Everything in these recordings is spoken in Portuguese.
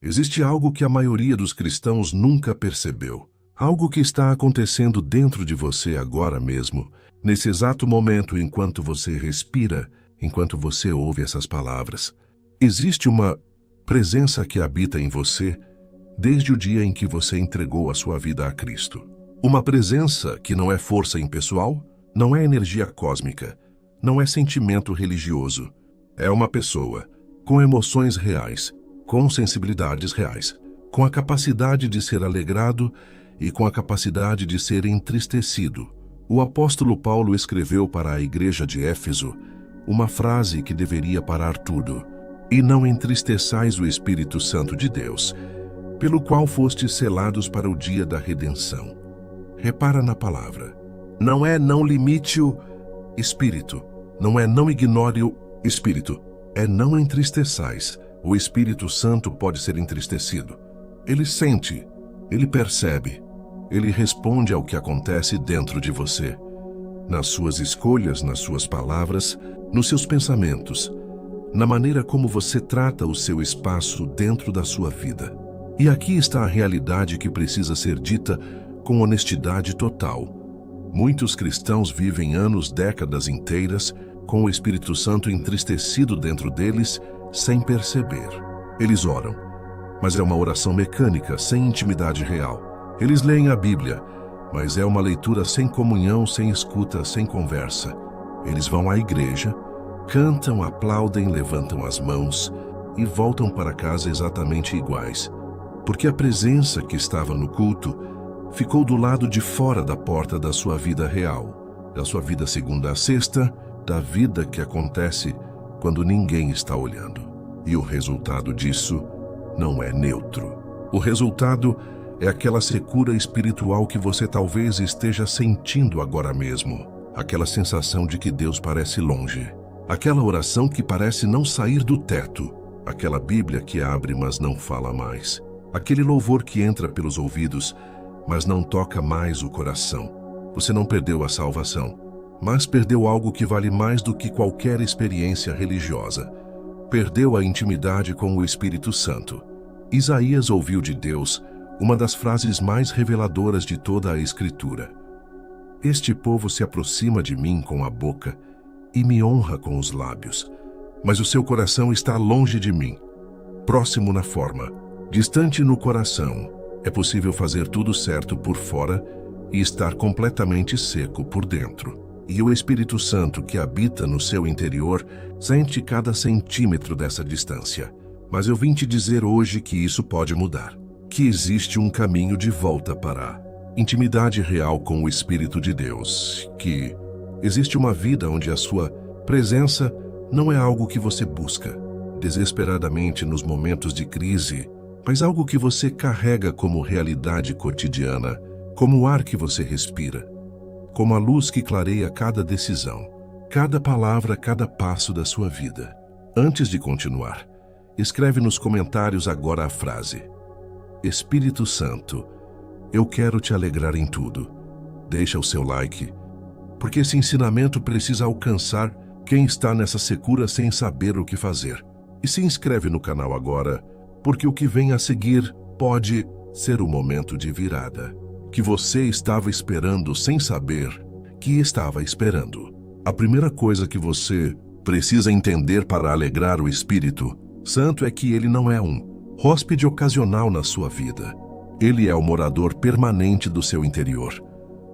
Existe algo que a maioria dos cristãos nunca percebeu. Algo que está acontecendo dentro de você agora mesmo, nesse exato momento enquanto você respira, enquanto você ouve essas palavras. Existe uma presença que habita em você desde o dia em que você entregou a sua vida a Cristo. Uma presença que não é força impessoal, não é energia cósmica, não é sentimento religioso. É uma pessoa com emoções reais, com sensibilidades reais, com a capacidade de ser alegrado e com a capacidade de ser entristecido. O apóstolo Paulo escreveu para a igreja de Éfeso uma frase que deveria parar tudo. E não entristeçais o Espírito Santo de Deus, pelo qual fostes selados para o dia da redenção. Repara na palavra. Não é não limite o Espírito, não é não ignore o Espírito, é não entristeçais. O Espírito Santo pode ser entristecido. Ele sente, ele percebe, ele responde ao que acontece dentro de você, nas suas escolhas, nas suas palavras, nos seus pensamentos, na maneira como você trata o seu espaço dentro da sua vida. E aqui está a realidade que precisa ser dita com honestidade total. Muitos cristãos vivem anos, décadas inteiras, com o Espírito Santo entristecido dentro deles, sem perceber. Eles oram, mas é uma oração mecânica, sem intimidade real. Eles leem a Bíblia, mas é uma leitura sem comunhão, sem escuta, sem conversa. Eles vão à igreja, cantam, aplaudem, levantam as mãos e voltam para casa exatamente iguais, porque a presença que estava no culto ficou do lado de fora da porta da sua vida real, da sua vida segunda a sexta, da vida que acontece quando ninguém está olhando. E o resultado disso não é neutro. O resultado é aquela secura espiritual que você talvez esteja sentindo agora mesmo. Aquela sensação de que Deus parece longe. Aquela oração que parece não sair do teto. Aquela Bíblia que abre, mas não fala mais. Aquele louvor que entra pelos ouvidos, mas não toca mais o coração. Você não perdeu a salvação, mas perdeu algo que vale mais do que qualquer experiência religiosa. Perdeu a intimidade com o Espírito Santo. Isaías ouviu de Deus uma das frases mais reveladoras de toda a Escritura. Este povo se aproxima de mim com a boca e me honra com os lábios, mas o seu coração está longe de mim, próximo na forma, distante no coração. É possível fazer tudo certo por fora e estar completamente seco por dentro. E o Espírito Santo que habita no seu interior sente cada centímetro dessa distância. Mas eu vim te dizer hoje que isso pode mudar. Que existe um caminho de volta para a intimidade real com o Espírito de Deus. Que existe uma vida onde a sua presença não é algo que você busca desesperadamente nos momentos de crise, mas algo que você carrega como realidade cotidiana, como o ar que você respira, como a luz que clareia cada decisão, cada palavra, cada passo da sua vida. Antes de continuar, escreve nos comentários agora a frase: Espírito Santo, eu quero te alegrar em tudo. Deixa o seu like, porque esse ensinamento precisa alcançar quem está nessa secura sem saber o que fazer. E se inscreve no canal agora, porque o que vem a seguir pode ser o momento de virada que você estava esperando sem saber que estava esperando. A primeira coisa que você precisa entender para alegrar o Espírito Santo é que ele não é um hóspede ocasional na sua vida. Ele é o morador permanente do seu interior,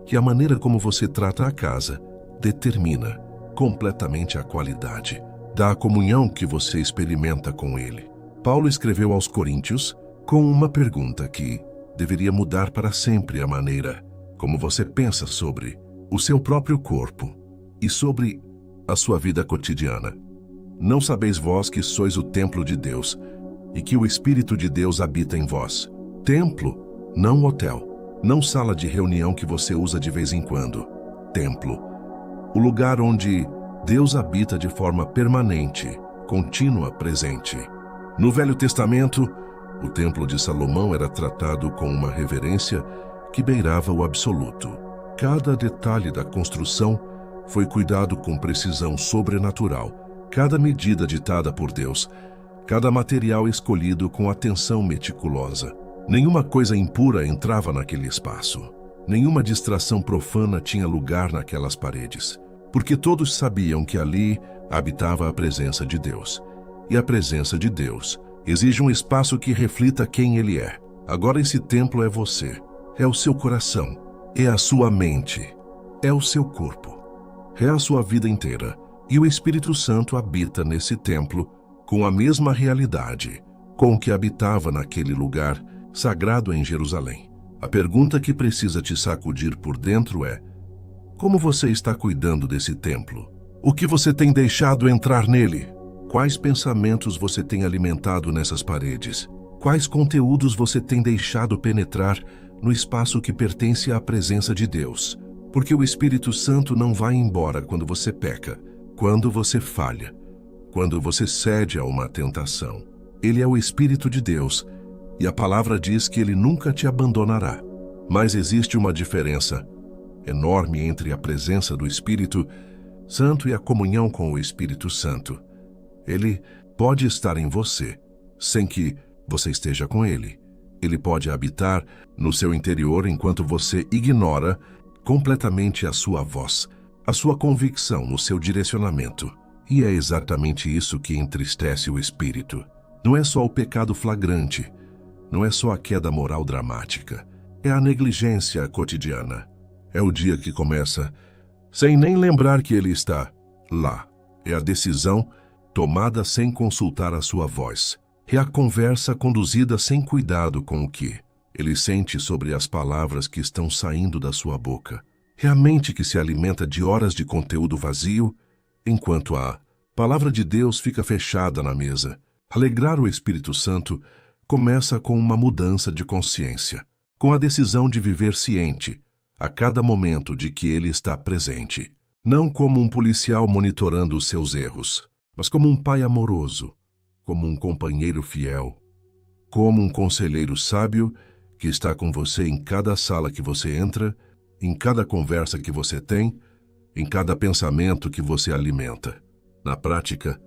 que a maneira como você trata a casa determina completamente a qualidade da comunhão que você experimenta com ele. Paulo escreveu aos Coríntios com uma pergunta que deveria mudar para sempre a maneira como você pensa sobre o seu próprio corpo e sobre a sua vida cotidiana. Não sabeis vós que sois o templo de Deus e que o Espírito de Deus habita em vós? Templo, não hotel, não sala de reunião que você usa de vez em quando. Templo, o lugar onde Deus habita de forma permanente, contínua, presente. No Velho Testamento, o Templo de Salomão era tratado com uma reverência que beirava o absoluto. Cada detalhe da construção foi cuidado com precisão sobrenatural. Cada medida ditada por Deus cada material escolhido com atenção meticulosa. Nenhuma coisa impura entrava naquele espaço. Nenhuma distração profana tinha lugar naquelas paredes, porque todos sabiam que ali habitava a presença de Deus. E a presença de Deus exige um espaço que reflita quem Ele é. Agora esse templo é você, é o seu coração, é a sua mente, é o seu corpo, é a sua vida inteira. E o Espírito Santo habita nesse templo com a mesma realidade com que habitava naquele lugar sagrado em Jerusalém. A pergunta que precisa te sacudir por dentro é: como você está cuidando desse templo? O que você tem deixado entrar nele? Quais pensamentos você tem alimentado nessas paredes? Quais conteúdos você tem deixado penetrar no espaço que pertence à presença de Deus? Porque o Espírito Santo não vai embora quando você peca, quando você falha, quando você cede a uma tentação. Ele é o Espírito de Deus e a palavra diz que Ele nunca te abandonará. Mas existe uma diferença enorme entre a presença do Espírito Santo e a comunhão com o Espírito Santo. Ele pode estar em você, sem que você esteja com Ele. Ele pode habitar no seu interior enquanto você ignora completamente a sua voz, a sua convicção no seu direcionamento. E é exatamente isso que entristece o Espírito. Não é só o pecado flagrante, não é só a queda moral dramática, é a negligência cotidiana. É o dia que começa sem nem lembrar que Ele está lá. É a decisão tomada sem consultar a sua voz. É a conversa conduzida sem cuidado com o que Ele sente sobre as palavras que estão saindo da sua boca. É a mente que se alimenta de horas de conteúdo vazio, enquanto a palavra de Deus fica fechada na mesa. Alegrar o Espírito Santo começa com uma mudança de consciência, com a decisão de viver ciente, a cada momento, de que Ele está presente. Não como um policial monitorando os seus erros, mas como um pai amoroso, como um companheiro fiel, como um conselheiro sábio que está com você em cada sala que você entra, em cada conversa que você tem, em cada pensamento que você alimenta. Na prática,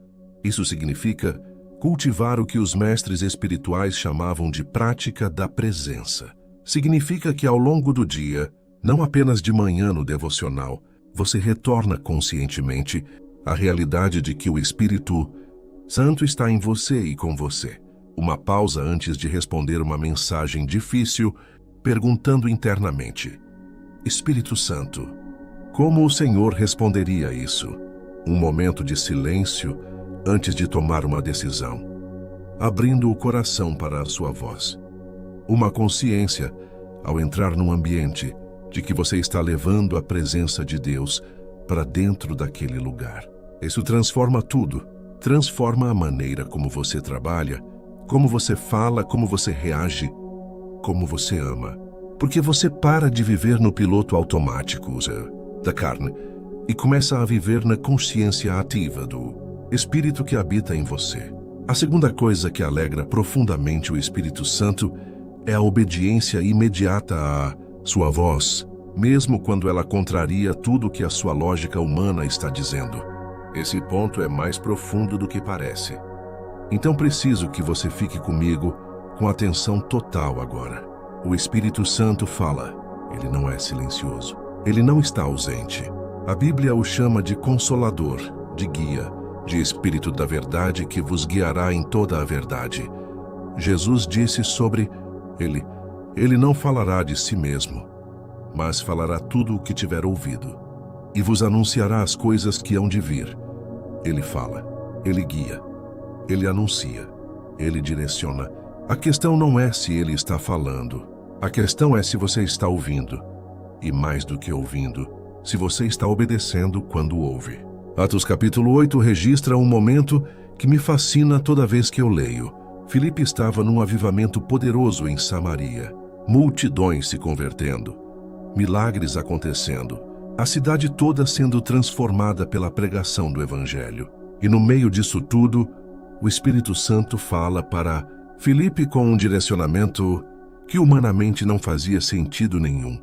isso significa cultivar o que os mestres espirituais chamavam de prática da presença. Significa que ao longo do dia, não apenas de manhã no devocional, você retorna conscientemente à realidade de que o Espírito Santo está em você e com você. Uma pausa antes de responder uma mensagem difícil, perguntando internamente: Espírito Santo, como o Senhor responderia a isso? Um momento de silêncio antes de tomar uma decisão, abrindo o coração para a sua voz. Uma consciência, ao entrar num ambiente, de que você está levando a presença de Deus para dentro daquele lugar. Isso transforma tudo. Transforma a maneira como você trabalha, como você fala, como você reage, como você ama. Porque você para de viver no piloto automático da carne e começa a viver na consciência ativa do Espírito que habita em você. A segunda coisa que alegra profundamente o Espírito Santo é a obediência imediata à sua voz, mesmo quando ela contraria tudo que a sua lógica humana está dizendo. Esse ponto é mais profundo do que parece. Então preciso que você fique comigo com atenção total agora. O Espírito Santo fala. Ele não é silencioso. Ele não está ausente. A Bíblia o chama de Consolador, de Guia, de Espírito da Verdade que vos guiará em toda a verdade. Jesus disse sobre ele: Ele não falará de si mesmo, mas falará tudo o que tiver ouvido, e vos anunciará as coisas que hão de vir. Ele fala, Ele guia, Ele anuncia, Ele direciona. A questão não é se Ele está falando, a questão é se você está ouvindo, e mais do que ouvindo, se você está obedecendo quando ouve. Atos capítulo 8 registra um momento que me fascina toda vez que eu leio. Filipe estava num avivamento poderoso em Samaria, multidões se convertendo, milagres acontecendo, a cidade toda sendo transformada pela pregação do Evangelho. E no meio disso tudo, o Espírito Santo fala para Filipe com um direcionamento que humanamente não fazia sentido nenhum.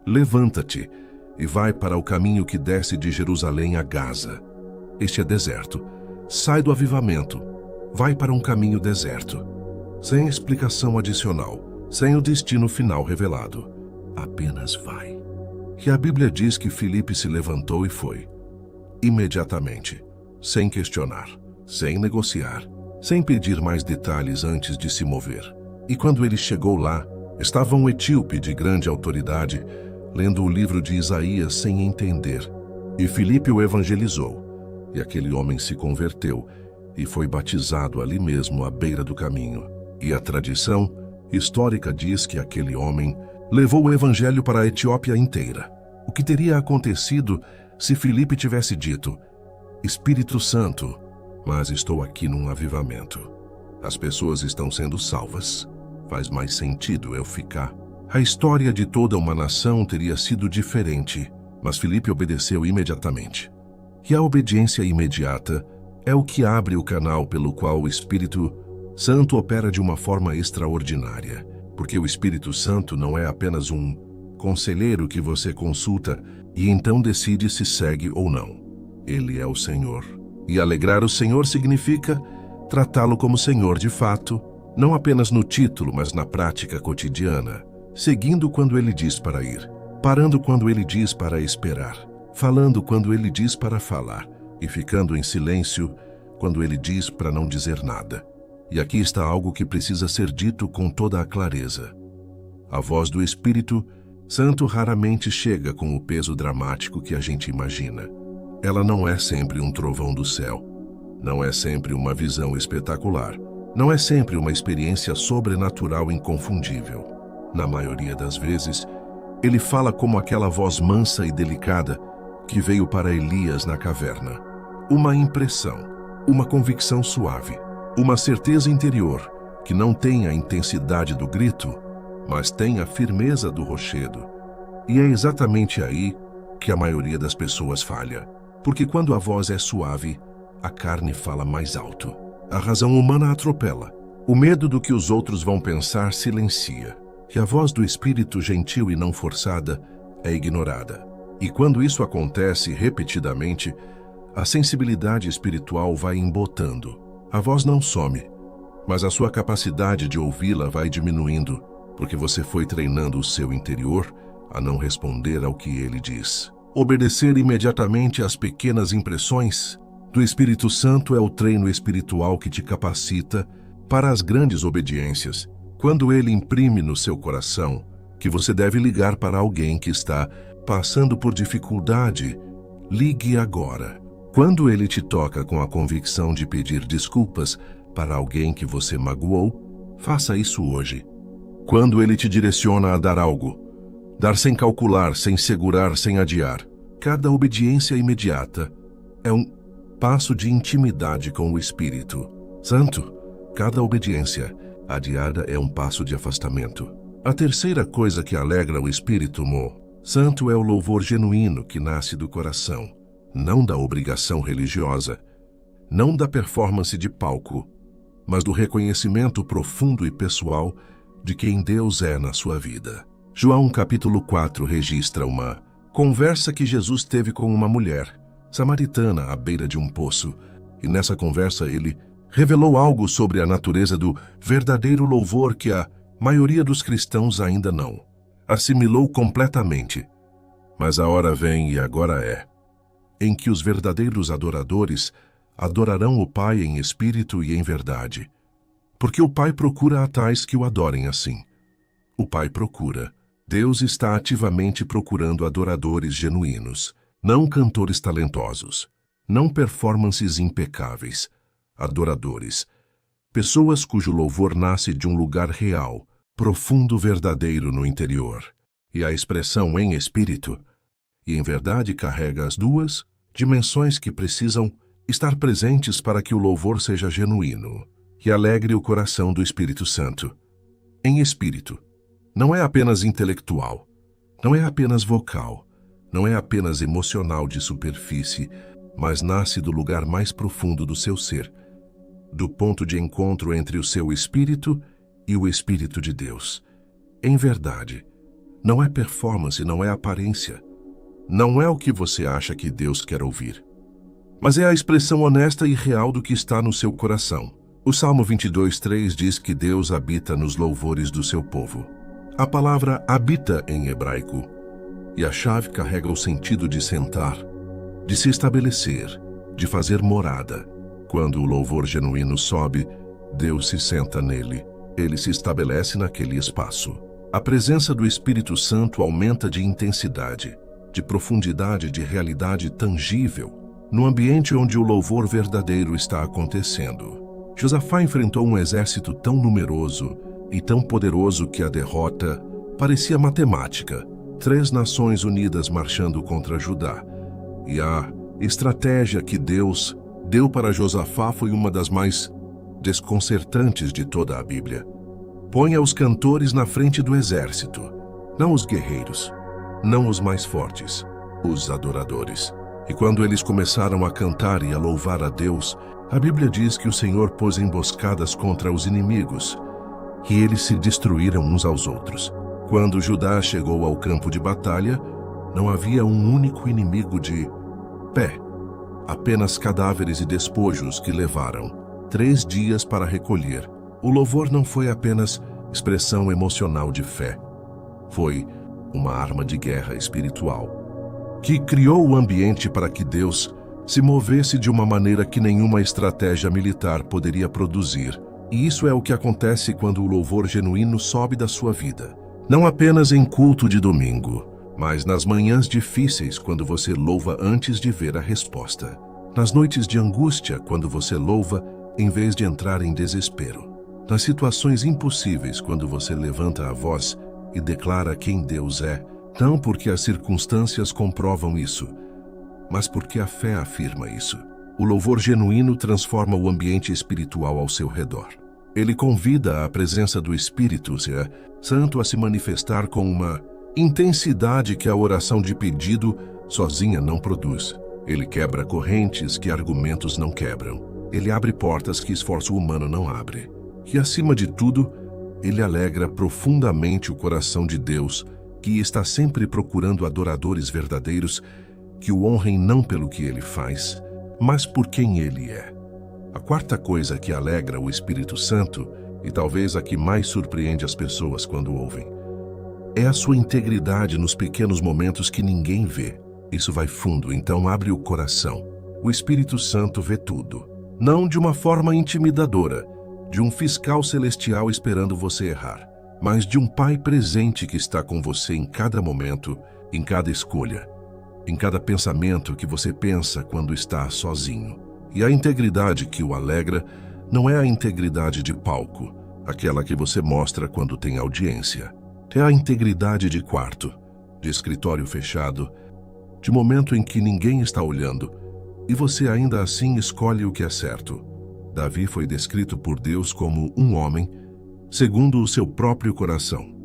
Levanta-te e vai para o caminho que desce de Jerusalém a Gaza. Este é deserto. Sai do avivamento. vai para um caminho deserto, sem explicação adicional, sem o destino final revelado. Apenas vai. E a Bíblia diz que Filipe se levantou e foi. Imediatamente, sem questionar, sem negociar, sem pedir mais detalhes antes de se mover. E quando ele chegou lá, estava um etíope de grande autoridade, lendo o livro de Isaías sem entender. E Filipe o evangelizou, e aquele homem se converteu e foi batizado ali mesmo à beira do caminho. E a tradição histórica diz que aquele homem levou o evangelho para a Etiópia inteira. O que teria acontecido se Filipe tivesse dito: Espírito Santo, mas estou aqui num avivamento. As pessoas estão sendo salvas. Faz mais sentido eu ficar. A história de toda uma nação teria sido diferente, mas Filipe obedeceu imediatamente. E a obediência imediata é o que abre o canal pelo qual o Espírito Santo opera de uma forma extraordinária, porque o Espírito Santo não é apenas um conselheiro que você consulta e então decide se segue ou não. Ele é o Senhor. E alegrar o Senhor significa tratá-lo como Senhor de fato, não apenas no título, mas na prática cotidiana, seguindo quando Ele diz para ir, parando quando Ele diz para esperar, falando quando Ele diz para falar e ficando em silêncio quando Ele diz para não dizer nada. E aqui está algo que precisa ser dito com toda a clareza. A voz do Espírito Santo raramente chega com o peso dramático que a gente imagina. Ela não é sempre um trovão do céu, não é sempre uma visão espetacular, não é sempre uma experiência sobrenatural inconfundível. Na maioria das vezes, ele fala como aquela voz mansa e delicada que veio para Elias na caverna. Uma impressão, uma convicção suave, uma certeza interior que não tem a intensidade do grito, mas tem a firmeza do rochedo. E é exatamente aí que a maioria das pessoas falha, porque quando a voz é suave, a carne fala mais alto. A razão humana atropela. O medo do que os outros vão pensar silencia. E a voz do Espírito gentil e não forçada é ignorada. E quando isso acontece repetidamente, a sensibilidade espiritual vai embotando. A voz não some, mas a sua capacidade de ouvi-la vai diminuindo, porque você foi treinando o seu interior a não responder ao que ele diz. Obedecer imediatamente às pequenas impressões do Espírito Santo é o treino espiritual que te capacita para as grandes obediências. Quando ele imprime no seu coração que você deve ligar para alguém que está passando por dificuldade, ligue agora. Quando ele te toca com a convicção de pedir desculpas para alguém que você magoou, faça isso hoje. Quando ele te direciona a dar algo, dar sem calcular, sem segurar, sem adiar, cada obediência imediata é um passo de intimidade com o Espírito Santo. Cada obediência adiada é um passo de afastamento. A terceira coisa que alegra o Espírito Santo é o louvor genuíno que nasce do coração, não da obrigação religiosa, não da performance de palco, mas do reconhecimento profundo e pessoal de quem Deus é na sua vida. João capítulo 4 registra uma conversa que Jesus teve com uma mulher samaritana à beira de um poço, e nessa conversa ele revelou algo sobre a natureza do verdadeiro louvor que a maioria dos cristãos ainda não assimilou completamente. Mas a hora vem, e agora é, em que os verdadeiros adoradores adorarão o Pai em espírito e em verdade, porque o Pai procura a tais que o adorem assim. O Pai procura. Deus está ativamente procurando adoradores genuínos, não cantores talentosos, não performances impecáveis, adoradores, pessoas cujo louvor nasce de um lugar real, profundo, verdadeiro no interior. E a expressão em espírito e em verdade carrega as duas dimensões que precisam estar presentes para que o louvor seja genuíno e alegre o coração do Espírito Santo. Em espírito, não é apenas intelectual, não é apenas vocal, não é apenas emocional de superfície, mas nasce do lugar mais profundo do seu ser, do ponto de encontro entre o seu espírito e o Espírito de Deus. Em verdade, não é performance, não é aparência, não é o que você acha que Deus quer ouvir, mas é a expressão honesta e real do que está no seu coração. O Salmo 22:3 diz que Deus habita nos louvores do seu povo. A palavra habita em hebraico, e a chave carrega o sentido de sentar, de se estabelecer, de fazer morada. Quando o louvor genuíno sobe, Deus se senta nele. Ele se estabelece naquele espaço. A presença do Espírito Santo aumenta de intensidade, de profundidade, de realidade tangível, no ambiente onde o louvor verdadeiro está acontecendo. Josafá enfrentou um exército tão numeroso e tão poderoso que a derrota parecia matemática. 3 nações unidas marchando contra Judá. E a estratégia que Deus deu para Josafá foi uma das mais desconcertantes de toda a Bíblia. Ponha os cantores na frente do exército, não os guerreiros, não os mais fortes, os adoradores. E quando eles começaram a cantar e a louvar a Deus, a Bíblia diz que o Senhor pôs emboscadas contra os inimigos, e eles se destruíram uns aos outros. Quando Judá chegou ao campo de batalha, não havia um único inimigo de pé, apenas cadáveres e despojos que levaram 3 dias para recolher. O louvor não foi apenas expressão emocional de fé, foi uma arma de guerra espiritual, que criou o ambiente para que Deus se movesse de uma maneira que nenhuma estratégia militar poderia produzir. E isso é o que acontece quando o louvor genuíno sobe da sua vida. Não apenas em culto de domingo, mas nas manhãs difíceis, quando você louva antes de ver a resposta. Nas noites de angústia, quando você louva em vez de entrar em desespero. Nas situações impossíveis, quando você levanta a voz e declara quem Deus é, não porque as circunstâncias comprovam isso, mas porque a fé afirma isso. O louvor genuíno transforma o ambiente espiritual ao seu redor. Ele convida a presença do Espírito Santo a se manifestar com uma intensidade que a oração de pedido sozinha não produz. Ele quebra correntes que argumentos não quebram. Ele abre portas que esforço humano não abre. E, acima de tudo, ele alegra profundamente o coração de Deus, que está sempre procurando adoradores verdadeiros que o honrem não pelo que ele faz, mas por quem ele é. A quarta coisa que alegra o Espírito Santo, e talvez a que mais surpreende as pessoas quando ouvem, é a sua integridade nos pequenos momentos que ninguém vê. Isso vai fundo, então abre o coração. O Espírito Santo vê tudo. Não de uma forma intimidadora, de um fiscal celestial esperando você errar, mas de um Pai presente que está com você em cada momento, em cada escolha, em cada pensamento que você pensa quando está sozinho. E a integridade que o alegra não é a integridade de palco, aquela que você mostra quando tem audiência. É a integridade de quarto, de escritório fechado, de momento em que ninguém está olhando, e você ainda assim escolhe o que é certo. Davi foi descrito por Deus como um homem segundo o seu próprio coração.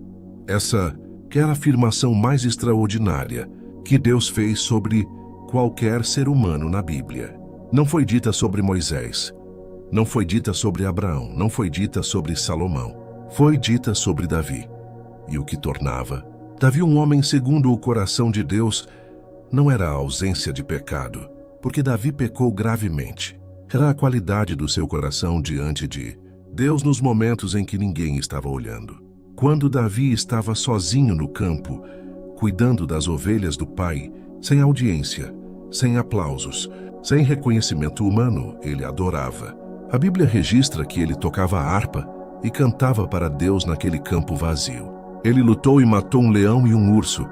Essa é a afirmação mais extraordinária que Deus fez sobre qualquer ser humano na Bíblia. Não foi dita sobre Moisés, não foi dita sobre Abraão, não foi dita sobre Salomão. Foi dita sobre Davi. E o que tornava Davi um homem segundo o coração de Deus não era a ausência de pecado, porque Davi pecou gravemente. Era a qualidade do seu coração diante de Deus nos momentos em que ninguém estava olhando. Quando Davi estava sozinho no campo, cuidando das ovelhas do pai, sem audiência, sem aplausos, sem reconhecimento humano, ele adorava. A Bíblia registra que ele tocava harpa e cantava para Deus naquele campo vazio. Ele lutou e matou um leão e um urso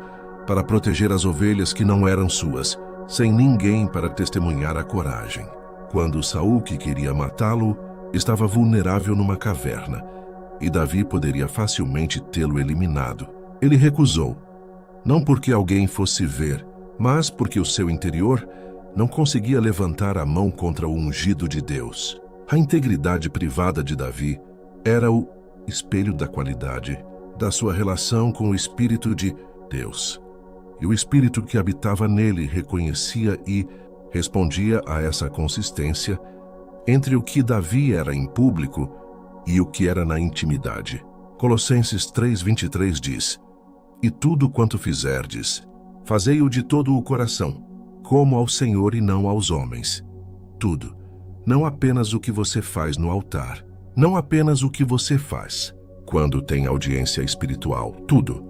para proteger as ovelhas que não eram suas, sem ninguém para testemunhar a coragem. Quando Saul, que queria matá-lo, estava vulnerável numa caverna, e Davi poderia facilmente tê-lo eliminado. Ele recusou, não porque alguém fosse ver, mas porque o seu interior não conseguia levantar a mão contra o ungido de Deus. A integridade privada de Davi era o espelho da qualidade da sua relação com o Espírito de Deus. E o Espírito que habitava nele reconhecia e respondia a essa consistência entre o que Davi era em público e o que era na intimidade. Colossenses 3:23 diz: "E tudo quanto fizerdes, fazei-o de todo o coração, como ao Senhor e não aos homens." Tudo. Não apenas o que você faz no altar. Não apenas o que você faz quando tem audiência espiritual. Tudo.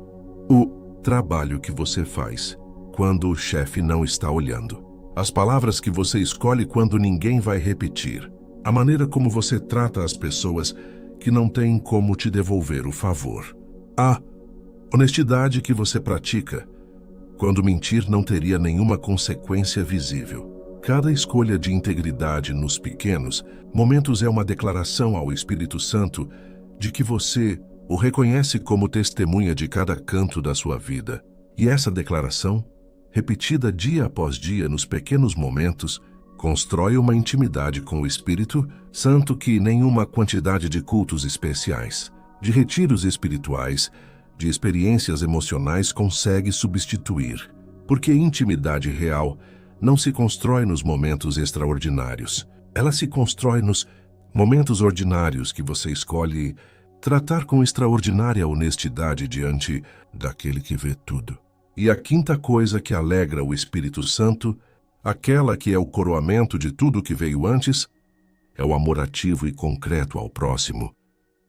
O trabalho que você faz quando o chefe não está olhando. As palavras que você escolhe quando ninguém vai repetir. A maneira como você trata as pessoas que não têm como te devolver o favor. A honestidade que você pratica quando mentir não teria nenhuma consequência visível. Cada escolha de integridade nos pequenos momentos é uma declaração ao Espírito Santo de que você o reconhece como testemunha de cada canto da sua vida. E essa declaração, repetida dia após dia nos pequenos momentos, constrói uma intimidade com o Espírito Santo que nenhuma quantidade de cultos especiais, de retiros espirituais, de experiências emocionais consegue substituir. Porque intimidade real não se constrói nos momentos extraordinários. Ela se constrói nos momentos ordinários que você escolhe tratar com extraordinária honestidade diante daquele que vê tudo. E a quinta coisa que alegra o Espírito Santo, aquela que é o coroamento de tudo que veio antes, é o amor ativo e concreto ao próximo,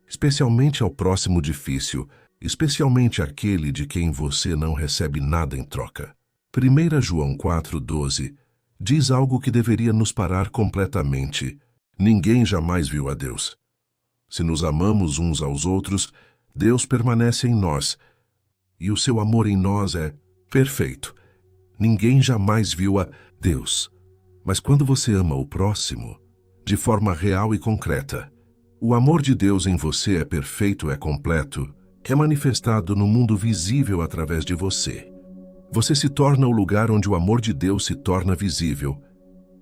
especialmente ao próximo difícil, especialmente aquele de quem você não recebe nada em troca. 1 João 4,12 diz algo que deveria nos parar completamente. Ninguém jamais viu a Deus. Se nos amamos uns aos outros, Deus permanece em nós, e o seu amor em nós é perfeito. Ninguém jamais viu a Deus. Mas quando você ama o próximo, de forma real e concreta, o amor de Deus em você é perfeito, é completo, é manifestado no mundo visível através de você. Você se torna o lugar onde o amor de Deus se torna visível,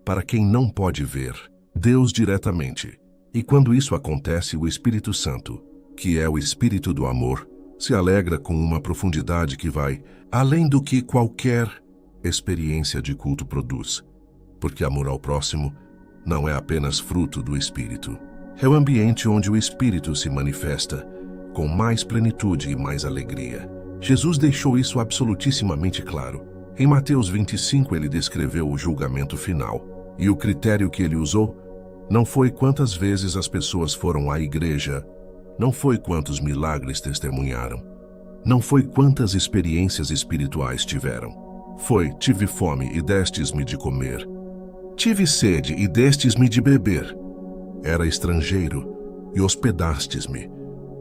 para quem não pode ver Deus diretamente. E quando isso acontece, o Espírito Santo, que é o Espírito do amor, se alegra com uma profundidade que vai além do que qualquer experiência de culto produz. Porque amor ao próximo não é apenas fruto do Espírito. É o ambiente onde o Espírito se manifesta com mais plenitude e mais alegria. Jesus deixou isso absolutissimamente claro. Em Mateus 25 ele descreveu o julgamento final. E o critério que ele usou não foi quantas vezes as pessoas foram à igreja, não foi quantos milagres testemunharam, não foi quantas experiências espirituais tiveram. Foi: tive fome e destes-me de comer. Tive sede e destes-me de beber. Era estrangeiro e hospedastes-me.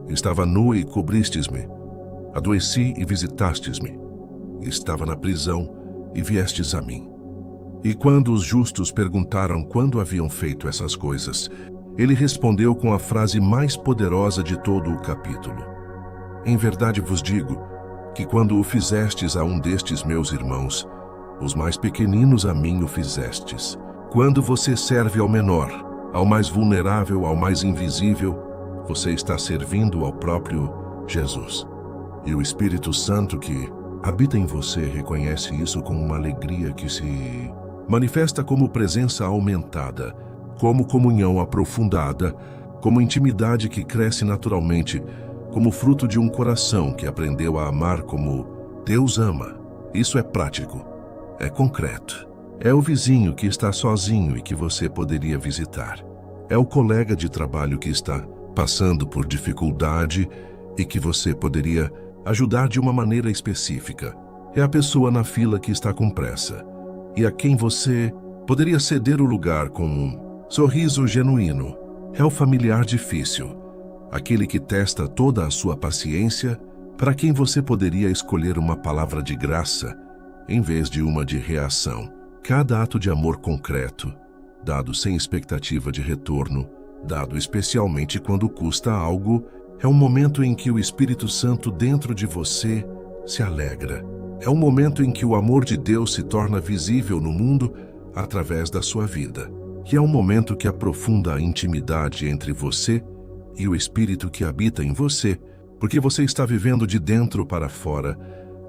Estava nu e cobristes-me. Adoeci e visitastes-me. Estava na prisão e viestes a mim. E quando os justos perguntaram quando haviam feito essas coisas, ele respondeu com a frase mais poderosa de todo o capítulo: em verdade vos digo que quando o fizestes a um destes meus irmãos, os mais pequeninos a mim o fizestes. Quando você serve ao menor, ao mais vulnerável, ao mais invisível, você está servindo ao próprio Jesus. E o Espírito Santo que habita em você reconhece isso com uma alegria que se manifesta como presença aumentada, como comunhão aprofundada, como intimidade que cresce naturalmente, como fruto de um coração que aprendeu a amar como Deus ama. Isso é prático, é concreto. É o vizinho que está sozinho e que você poderia visitar. É o colega de trabalho que está passando por dificuldade e que você poderia ajudar de uma maneira específica. É a pessoa na fila que está com pressa e a quem você poderia ceder o lugar com um sorriso genuíno. É o familiar difícil, aquele que testa toda a sua paciência, para quem você poderia escolher uma palavra de graça em vez de uma de reação. Cada ato de amor concreto, dado sem expectativa de retorno, dado especialmente quando custa algo, é um momento em que o Espírito Santo dentro de você se alegra. É um momento em que o amor de Deus se torna visível no mundo através da sua vida. E é um momento que aprofunda a intimidade entre você e o Espírito que habita em você, porque você está vivendo de dentro para fora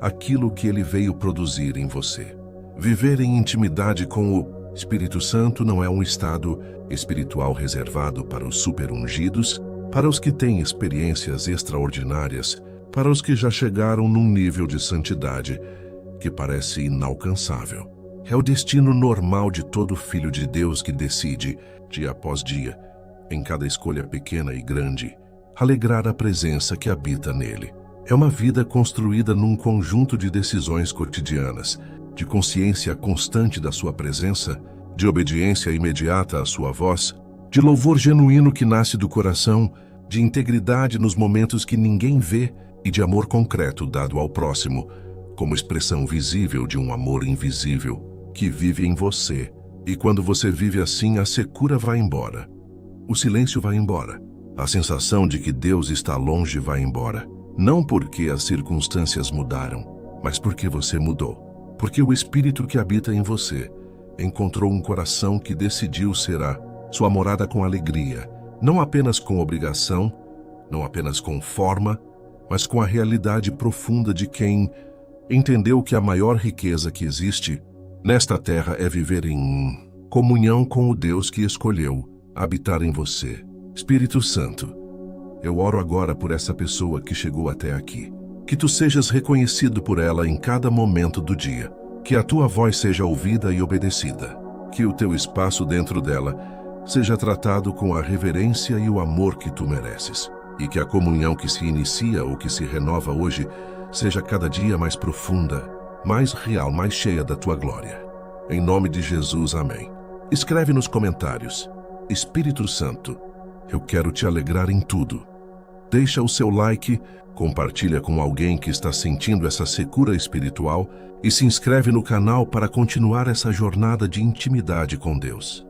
aquilo que ele veio produzir em você. Viver em intimidade com o Espírito Santo não é um estado espiritual reservado para os super-ungidos, para os que têm experiências extraordinárias, para os que já chegaram num nível de santidade que parece inalcançável. É o destino normal de todo filho de Deus que decide dia após dia, em cada escolha pequena e grande, alegrar a presença que habita nele. É uma vida construída num conjunto de decisões cotidianas, de consciência constante da sua presença, de obediência imediata à sua voz, de louvor genuíno que nasce do coração, de integridade nos momentos que ninguém vê e de amor concreto dado ao próximo, como expressão visível de um amor invisível que vive em você. E quando você vive assim, a secura vai embora. O silêncio vai embora. A sensação de que Deus está longe vai embora. Não porque as circunstâncias mudaram, mas porque você mudou. Porque o Espírito que habita em você encontrou um coração que decidiu ser sua morada com alegria, não apenas com obrigação, não apenas com forma, mas com a realidade profunda de quem entendeu que a maior riqueza que existe nesta terra é viver em comunhão com o Deus que escolheu habitar em você. Espírito Santo, eu oro agora por essa pessoa que chegou até aqui. Que tu sejas reconhecido por ela em cada momento do dia. Que a tua voz seja ouvida e obedecida. Que o teu espaço dentro dela seja tratado com a reverência e o amor que tu mereces. E que a comunhão que se inicia ou que se renova hoje seja cada dia mais profunda, mais real, mais cheia da tua glória. Em nome de Jesus, amém. Escreve nos comentários: Espírito Santo, eu quero te alegrar em tudo. Deixa o seu like, compartilha com alguém que está sentindo essa secura espiritual e se inscreve no canal para continuar essa jornada de intimidade com Deus.